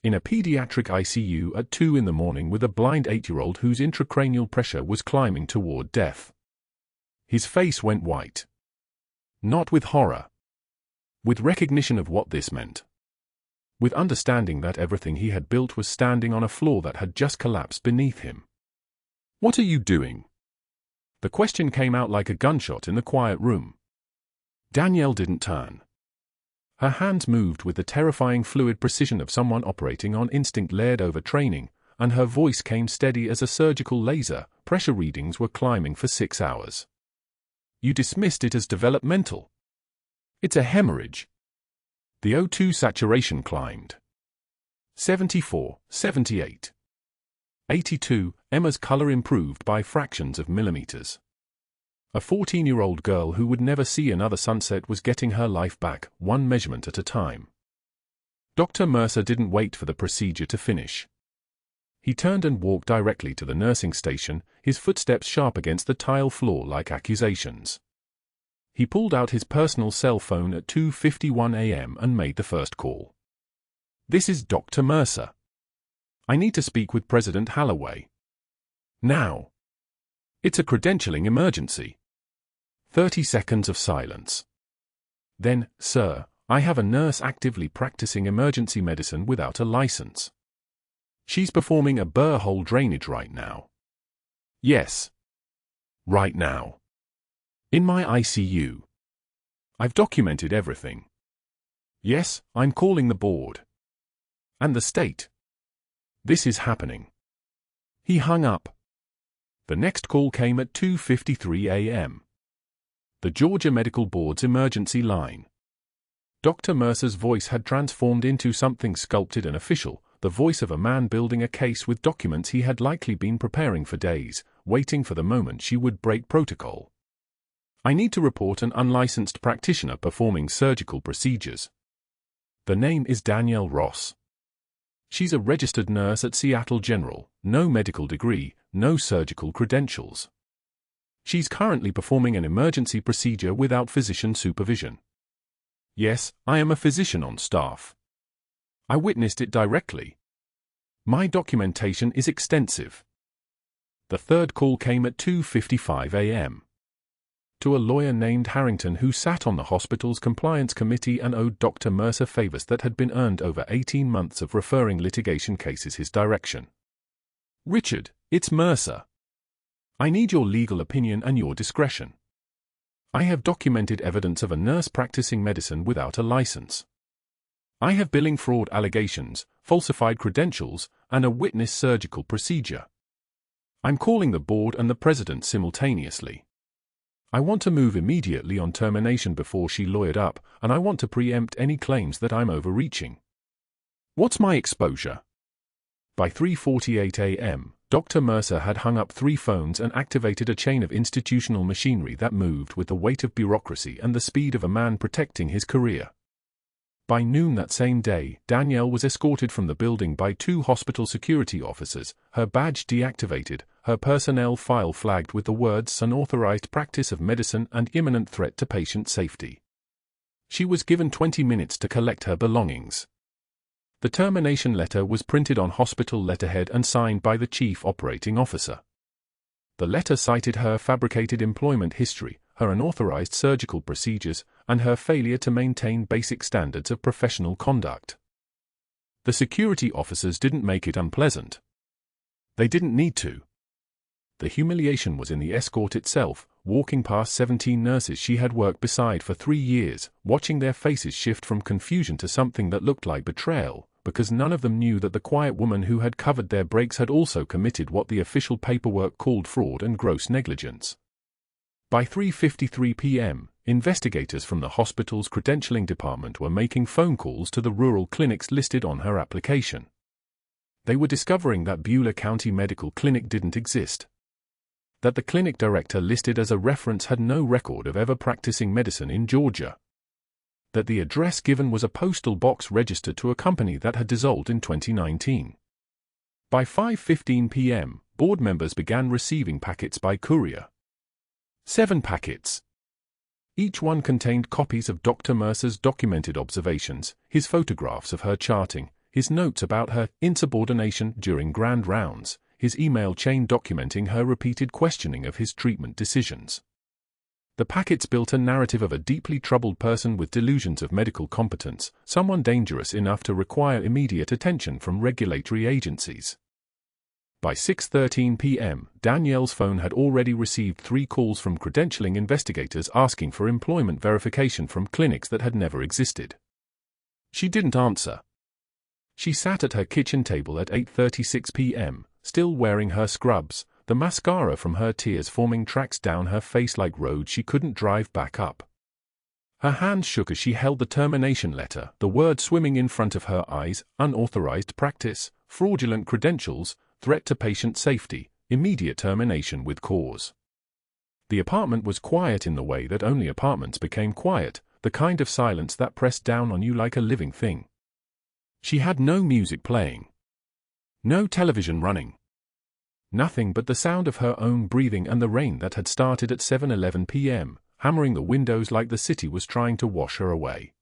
In a pediatric ICU at 2 in the morning with a blind 8-year-old whose intracranial pressure was climbing toward death. His face went white. Not with horror. With recognition of what this meant. With understanding that everything he had built was standing on a floor that had just collapsed beneath him. "What are you doing?" The question came out like a gunshot in the quiet room. Danielle didn't turn. Her hands moved with the terrifying fluid precision of someone operating on instinct layered over training, and her voice came steady as a surgical laser. Pressure readings were climbing for 6 hours. "You dismissed it as developmental. It's a hemorrhage." The O2 saturation climbed. 74, 78. 82, Emma's color improved by fractions of millimeters. A 14-year-old girl who would never see another sunset was getting her life back, one measurement at a time. Dr. Mercer didn't wait for the procedure to finish. He turned and walked directly to the nursing station, his footsteps sharp against the tile floor like accusations. He pulled out his personal cell phone at 2:51 a.m. and made the first call. "This is Dr. Mercer. I need to speak with President Calloway. Now. It's a credentialing emergency." 30 seconds of silence. Then, "Sir, I have a nurse actively practicing emergency medicine without a license. She's performing a burr hole drainage right now." "Yes. Right now. In my ICU. I've documented everything." "Yes, I'm calling the board. And the state. This is happening." He hung up. The next call came at 2:53 a.m. The Georgia Medical Board's emergency line. Dr. Mercer's voice had transformed into something sculpted and official, the voice of a man building a case with documents he had likely been preparing for days, waiting for the moment she would break protocol. "I need to report an unlicensed practitioner performing surgical procedures. The name is Danielle Ross. She's a registered nurse at Seattle General, no medical degree, no surgical credentials. She's currently performing an emergency procedure without physician supervision." "Yes, I am a physician on staff. I witnessed it directly. My documentation is extensive." The third call came at 2:55 a.m. to a lawyer named Harrington who sat on the hospital's compliance committee and owed Dr. Mercer favors that had been earned over 18 months of referring litigation cases his direction. "Richard, it's Mercer. I need your legal opinion and your discretion. I have documented evidence of a nurse practicing medicine without a license. I have billing fraud allegations, falsified credentials, and a witness surgical procedure. I'm calling the board and the president simultaneously. I want to move immediately on termination before she lawyered up, and I want to preempt any claims that I'm overreaching. What's my exposure?" By 3:48 a.m., Dr. Mercer had hung up 3 phones and activated a chain of institutional machinery that moved with the weight of bureaucracy and the speed of a man protecting his career. By noon that same day, Danielle was escorted from the building by 2 hospital security officers, her badge deactivated, her personnel file flagged with the words "unauthorized practice of medicine" and "imminent threat to patient safety." She was given 20 minutes to collect her belongings. The termination letter was printed on hospital letterhead and signed by the chief operating officer. The letter cited her fabricated employment history, her unauthorized surgical procedures, and her failure to maintain basic standards of professional conduct. The security officers didn't make it unpleasant. They didn't need to. The humiliation was in the escort itself, walking past 17 nurses she had worked beside for 3 years, watching their faces shift from confusion to something that looked like betrayal, because none of them knew that the quiet woman who had covered their breaks had also committed what the official paperwork called fraud and gross negligence. By 3:53 p.m., investigators from the hospital's credentialing department were making phone calls to the rural clinics listed on her application. They were discovering that Beulah County Medical Clinic didn't exist. That the clinic director listed as a reference had no record of ever practicing medicine in Georgia. That the address given was a postal box registered to a company that had dissolved in 2019. By 5:15 p.m., board members began receiving packets by courier. 7 packets. Each one contained copies of Dr. Mercer's documented observations, his photographs of her charting, his notes about her insubordination during grand rounds, his email chain documenting her repeated questioning of his treatment decisions. The packets built a narrative of a deeply troubled person with delusions of medical competence, someone dangerous enough to require immediate attention from regulatory agencies. By 6:13 p.m., Danielle's phone had already received 3 calls from credentialing investigators asking for employment verification from clinics that had never existed. She didn't answer. She sat at her kitchen table at 8:36 p.m., still wearing her scrubs, the mascara from her tears forming tracks down her face like roads she couldn't drive back up. Her hands shook as she held the termination letter, the words swimming in front of her eyes: unauthorized practice, fraudulent credentials, threat to patient safety, immediate termination with cause. The apartment was quiet in the way that only apartments became quiet, the kind of silence that pressed down on you like a living thing. She had no music playing. No television running. Nothing but the sound of her own breathing and the rain that had started at 7:11 p.m., hammering the windows like the city was trying to wash her away.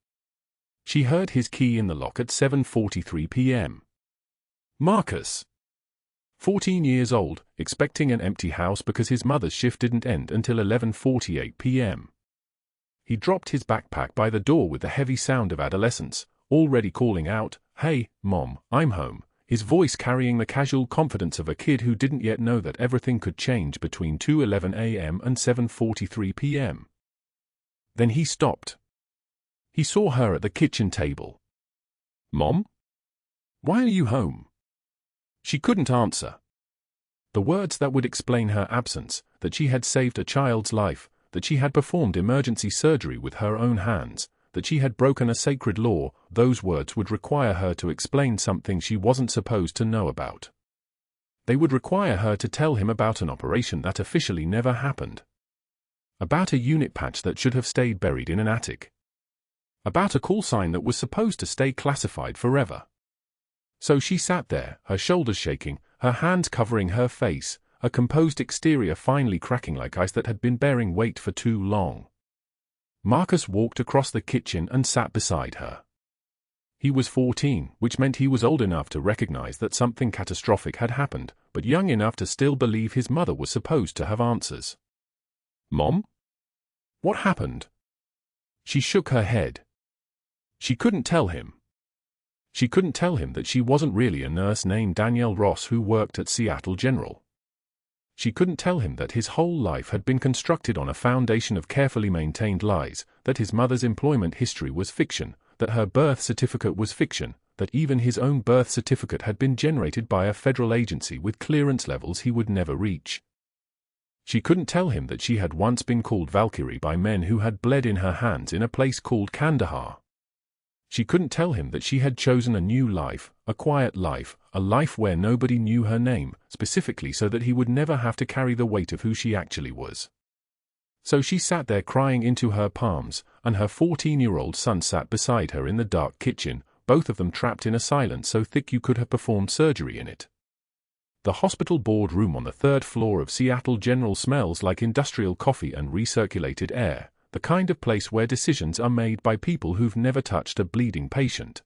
She heard his key in the lock at 7:43 p.m. Marcus, 14 years old, expecting an empty house because his mother's shift didn't end until 11:48 p.m. He dropped his backpack by the door with the heavy sound of adolescence, already calling out, "Hey, Mom, I'm home," his voice carrying the casual confidence of a kid who didn't yet know that everything could change between 2:11 a.m. and 7:43 p.m. Then he stopped. He saw her at the kitchen table. "Mom? Why are you home?" She couldn't answer. The words that would explain her absence, that she had saved a child's life, that she had performed emergency surgery with her own hands, that she had broken a sacred law, those words would require her to explain something she wasn't supposed to know about. They would require her to tell him about an operation that officially never happened. About a unit patch that should have stayed buried in an attic. About a call sign that was supposed to stay classified forever. So she sat there, her shoulders shaking, her hands covering her face, a composed exterior finally cracking like ice that had been bearing weight for too long. Marcus walked across the kitchen and sat beside her. He was 14, which meant he was old enough to recognize that something catastrophic had happened, but young enough to still believe his mother was supposed to have answers. "Mom? What happened?" She shook her head. She couldn't tell him. She couldn't tell him that she wasn't really a nurse named Danielle Ross who worked at Seattle General. She couldn't tell him that his whole life had been constructed on a foundation of carefully maintained lies, that his mother's employment history was fiction, that her birth certificate was fiction, that even his own birth certificate had been generated by a federal agency with clearance levels he would never reach. She couldn't tell him that she had once been called Valkyrie by men who had bled in her hands in a place called Kandahar. She couldn't tell him that she had chosen a new life, a quiet life, a life where nobody knew her name, specifically so that he would never have to carry the weight of who she actually was. So she sat there crying into her palms, and her 14-year-old son sat beside her in the dark kitchen, both of them trapped in a silence so thick you could have performed surgery in it. The hospital board room on the 3rd floor of Seattle General smells like industrial coffee and recirculated air, the kind of place where decisions are made by people who've never touched a bleeding patient.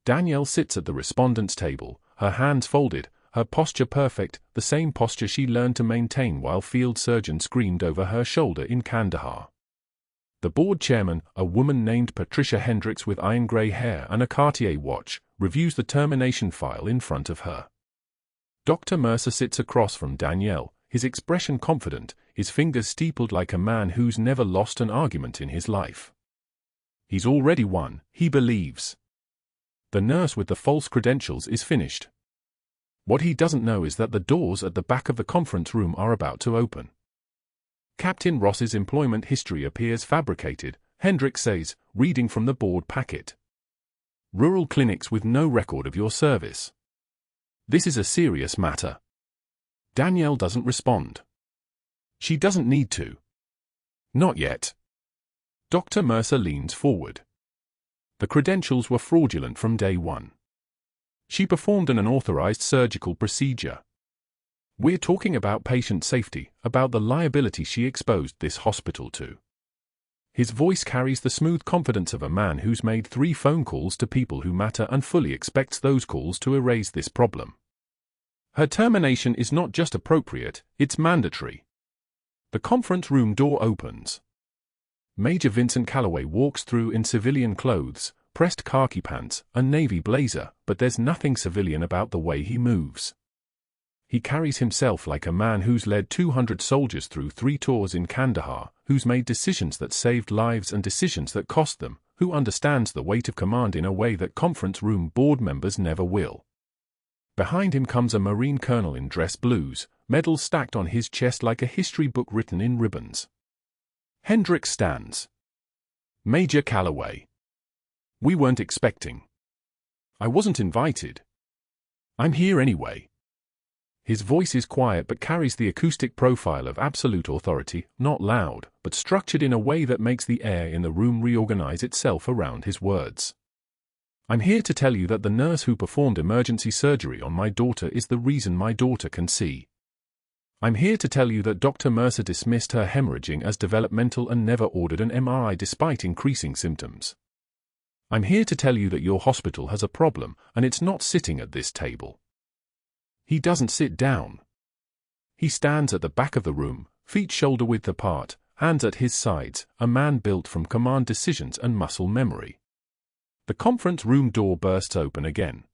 Danielle sits at the respondent's table, her hands folded, her posture perfect, the same posture she learned to maintain while field surgeon screamed over her shoulder in Kandahar. The board chairman, a woman named Patricia Hendricks with iron-gray hair and a Cartier watch, reviews the termination file in front of her. Dr. Mercer sits across from Danielle, his expression confident, his fingers steepled like a man who's never lost an argument in his life. He's already won, he believes. The nurse with the false credentials is finished. What he doesn't know is that the doors at the back of the conference room are about to open. Captain Ross's employment history appears fabricated, Hendricks says, reading from the board packet. Rural clinics with no record of your service. This is a serious matter. Danielle doesn't respond. She doesn't need to. Not yet. Dr. Mercer leans forward. The credentials were fraudulent from day one. She performed an unauthorized surgical procedure. We're talking about patient safety, about the liability she exposed this hospital to. His voice carries the smooth confidence of a man who's made 3 phone calls to people who matter and fully expects those calls to erase this problem. Her termination is not just appropriate, it's mandatory. The conference room door opens. Major Vincent Calloway walks through in civilian clothes, pressed khaki pants, a navy blazer, but there's nothing civilian about the way he moves. He carries himself like a man who's led 200 soldiers through 3 tours in Kandahar, who's made decisions that saved lives and decisions that cost them, who understands the weight of command in a way that conference room board members never will. Behind him comes a Marine colonel in dress blues, medals stacked on his chest like a history book written in ribbons. Hendricks stands. Major Calloway. We weren't expecting. I wasn't invited. I'm here anyway. His voice is quiet but carries the acoustic profile of absolute authority, not loud, but structured in a way that makes the air in the room reorganize itself around his words. I'm here to tell you that the nurse who performed emergency surgery on my daughter is the reason my daughter can see. I'm here to tell you that Dr. Mercer dismissed her hemorrhaging as developmental and never ordered an MRI despite increasing symptoms. I'm here to tell you that your hospital has a problem, and it's not sitting at this table. He doesn't sit down. He stands at the back of the room, feet shoulder-width apart, hands at his sides, a man built from command decisions and muscle memory. The conference room door bursts open again.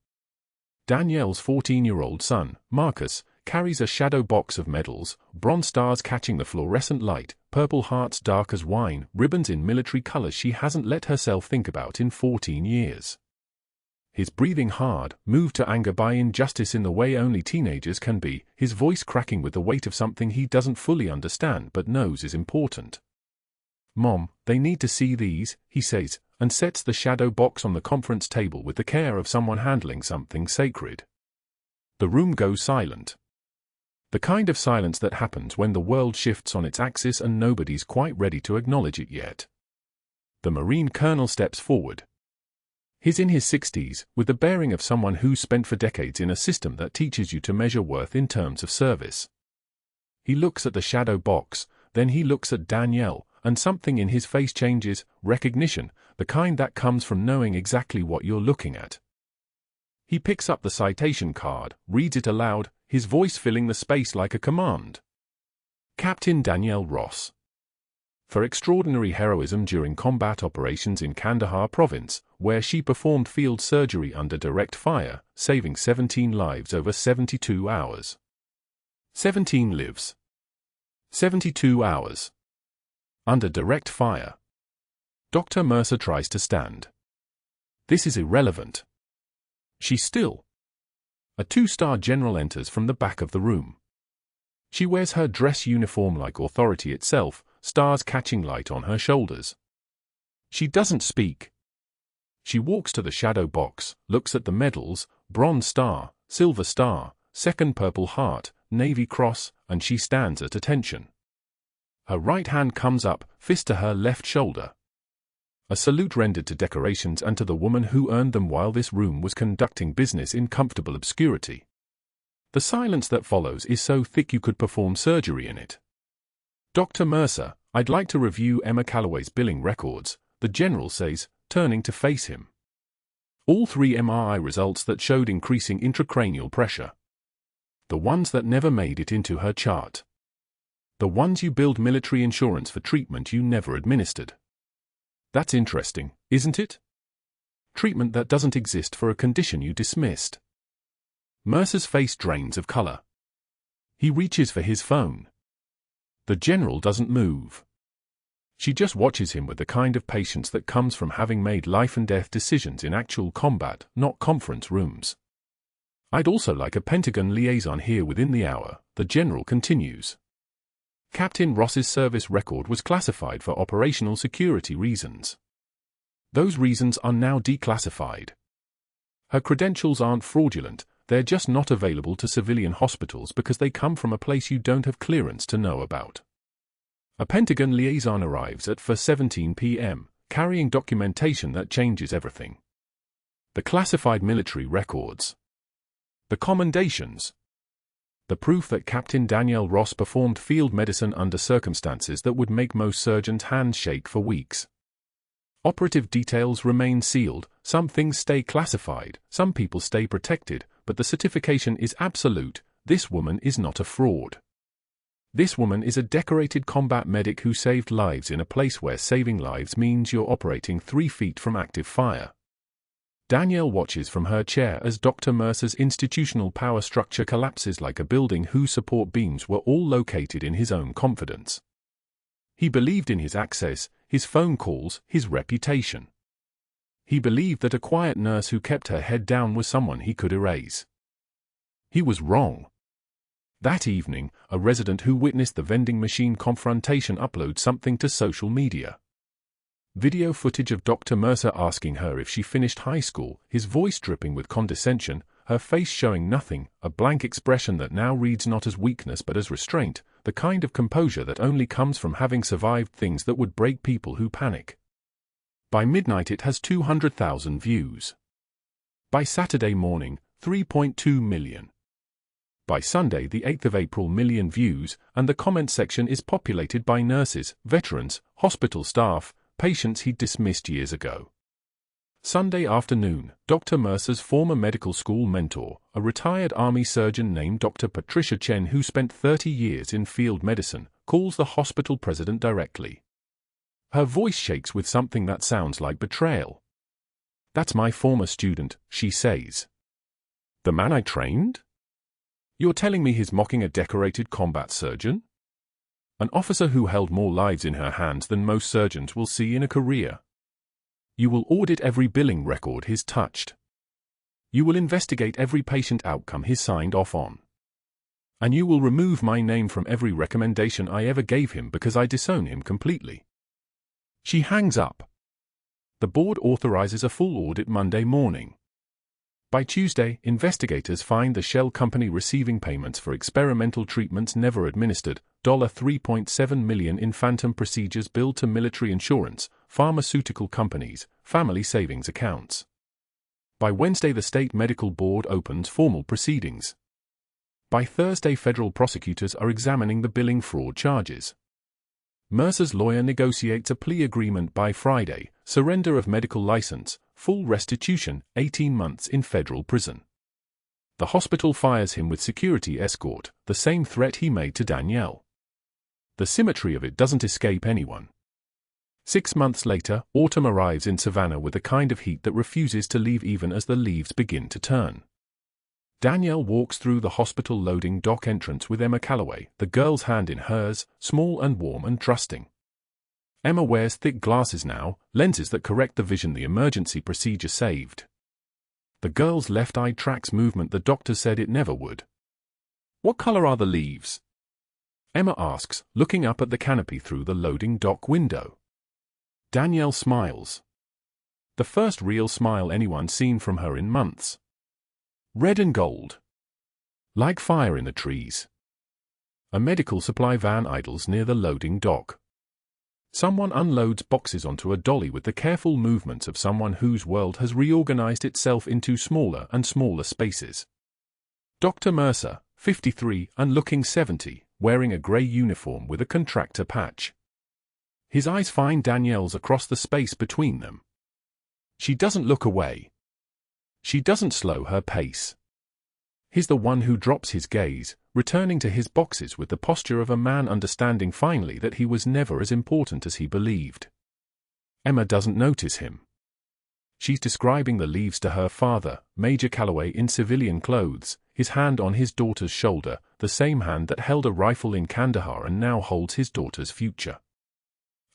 Danielle's 14-year-old son, Marcus, carries a shadow box of medals, bronze stars catching the fluorescent light, purple hearts dark as wine, ribbons in military colors she hasn't let herself think about in 14 years. His breathing hard, moved to anger by injustice in the way only teenagers can be, his voice cracking with the weight of something he doesn't fully understand but knows is important. "Mom, they need to see these," he says, and sets the shadow box on the conference table with the care of someone handling something sacred. The room goes silent. The kind of silence that happens when the world shifts on its axis and nobody's quite ready to acknowledge it yet. The Marine colonel steps forward. He's in his 60s, with the bearing of someone who's spent for decades in a system that teaches you to measure worth in terms of service. He looks at the shadow box, then he looks at Danielle, and something in his face changes, recognition, the kind that comes from knowing exactly what you're looking at. He picks up the citation card, reads it aloud, his voice filling the space like a command. Captain Danielle Ross. For extraordinary heroism during combat operations in Kandahar province, where she performed field surgery under direct fire, saving 17 lives over 72 hours. 17 lives. 72 hours. Under direct fire. Dr. Mercer tries to stand. This is irrelevant. She's still. A 2-star general enters from the back of the room. She wears her dress uniform like authority itself, stars catching light on her shoulders. She doesn't speak. She walks to the shadow box, looks at the medals, bronze star, silver star, second purple heart, navy cross, and she stands at attention. Her right hand comes up, fist to her left shoulder. A salute rendered to decorations and to the woman who earned them while this room was conducting business in comfortable obscurity. The silence that follows is so thick you could perform surgery in it. "Dr. Mercer, I'd like to review Emma Calloway's billing records," the general says, turning to face him. All 3 MRI results that showed increasing intracranial pressure. The ones that never made it into her chart. The ones you billed military insurance for treatment you never administered. That's interesting, isn't it? Treatment that doesn't exist for a condition you dismissed. Mercer's face drains of color. He reaches for his phone. The general doesn't move. She just watches him with the kind of patience that comes from having made life-and-death decisions in actual combat, not conference rooms. "I'd also like a Pentagon liaison here within the hour," the general continues. Captain Ross's service record was classified for operational security reasons. Those reasons are now declassified. Her credentials aren't fraudulent, they're just not available to civilian hospitals because they come from a place you don't have clearance to know about. A Pentagon liaison arrives at 4:17 p.m., carrying documentation that changes everything. The classified military records. The commendations. The proof that Captain Danielle Ross performed field medicine under circumstances that would make most surgeons' hands shake for weeks. Operative details remain sealed, some things stay classified, some people stay protected, but the certification is absolute: this woman is not a fraud. This woman is a decorated combat medic who saved lives in a place where saving lives means you're operating 3 feet from active fire. Danielle watches from her chair as Dr. Mercer's institutional power structure collapses like a building whose support beams were all located in his own confidence. He believed in his access, his phone calls, his reputation. He believed that a quiet nurse who kept her head down was someone he could erase. He was wrong. That evening, a resident who witnessed the vending machine confrontation uploads something to social media. Video footage of Dr. Mercer asking her if she finished high school, his voice dripping with condescension, her face showing nothing, a blank expression that now reads not as weakness but as restraint, the kind of composure that only comes from having survived things that would break people who panic. By midnight it has 200,000 views. By Saturday morning, 3.2 million. By Sunday, the 8th of April, million views, and the comment section is populated by nurses, veterans, hospital staff, patients he'd dismissed years ago. Sunday afternoon, Dr. Mercer's former medical school mentor, a retired Army surgeon named Dr. Patricia Chen, who spent 30 years in field medicine, calls the hospital president directly. Her voice shakes with something that sounds like betrayal. "That's my former student," she says. "The man I trained? You're telling me he's mocking a decorated combat surgeon? An officer who held more lives in her hands than most surgeons will see in a career. You will audit every billing record he's touched. You will investigate every patient outcome he's signed off on. And you will remove my name from every recommendation I ever gave him because I disown him completely." She hangs up. The board authorizes a full audit Monday morning. By Tuesday, investigators find the shell company receiving payments for experimental treatments never administered, $3.7 million in phantom procedures billed to military insurance, pharmaceutical companies, family savings accounts. By Wednesday, the state medical board opens formal proceedings. By Thursday, federal prosecutors are examining the billing fraud charges. Mercer's lawyer negotiates a plea agreement by Friday, surrender of medical license, full restitution, 18 months in federal prison. The hospital fires him with security escort, the same threat he made to Danielle. The symmetry of it doesn't escape anyone. 6 months later, autumn arrives in Savannah with a kind of heat that refuses to leave even as the leaves begin to turn. Danielle walks through the hospital loading dock entrance with Emma Calloway, the girl's hand in hers, small and warm and trusting. Emma wears thick glasses now, lenses that correct the vision the emergency procedure saved. The girl's left eye tracks movement the doctor said it never would. "What color are the leaves?" Emma asks, looking up at the canopy through the loading dock window. Danielle smiles. The first real smile anyone's seen from her in months. "Red and gold. Like fire in the trees." A medical supply van idles near the loading dock. Someone unloads boxes onto a dolly with the careful movements of someone whose world has reorganized itself into smaller and smaller spaces. Dr. Mercer, 53 and looking 70, wearing a gray uniform with a contractor patch. His eyes find Danielle's across the space between them. She doesn't look away. She doesn't slow her pace. He's the one who drops his gaze, returning to his boxes with the posture of a man understanding finally that he was never as important as he believed. Emma doesn't notice him. She's describing the leaves to her father, Major Calloway in civilian clothes, his hand on his daughter's shoulder, the same hand that held a rifle in Kandahar and now holds his daughter's future.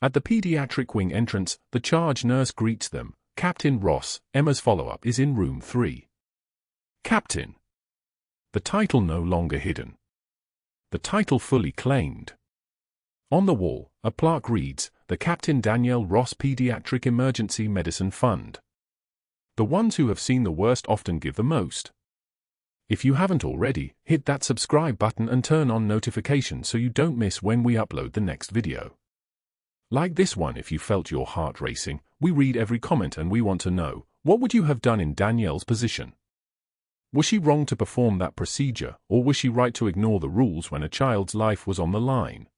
At the pediatric wing entrance, the charge nurse greets them. Captain Ross, Emma's follow-up, is in room 3. Captain. The title no longer hidden. The title fully claimed. On the wall, a plaque reads, "The Captain Danielle Ross Pediatric Emergency Medicine Fund." The ones who have seen the worst often give the most. If you haven't already, hit that subscribe button and turn on notifications so you don't miss when we upload the next video. Like this one if you felt your heart racing. We read every comment and we want to know, what would you have done in Danielle's position? Was she wrong to perform that procedure, or was she right to ignore the rules when a child's life was on the line?